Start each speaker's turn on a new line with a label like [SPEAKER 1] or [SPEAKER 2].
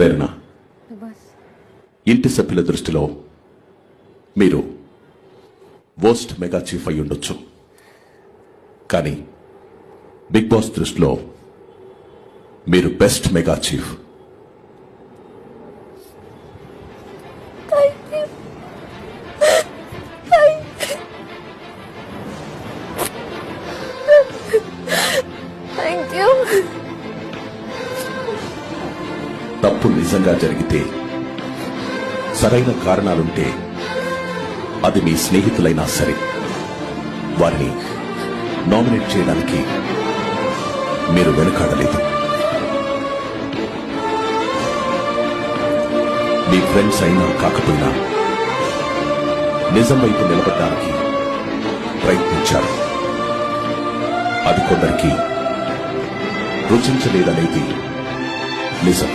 [SPEAKER 1] ప్రేరణ, ఇంటి సభ్యుల దృష్టిలో మీరు వర్స్ట్ మెగా చీఫ్ అయి ఉండొచ్చు, కానీ బిగ్ బాస్ దృష్టిలో మీరు బెస్ట్ మెగా చీఫ్. తప్పు నిజంగా జరిగితే, సరైన కారణాలుంటే, అది మీ స్నేహితులైనా సరే వారిని నామినేట్ చేయడానికి మీరు వెనుకాడలేదు. మీ ఫ్రెండ్స్ అయినా కాకపోయినా నిజం వైపు నిలబడడానికి ప్రయత్నించారు. అది కొందరికి రుచించలేదనేది నిజం.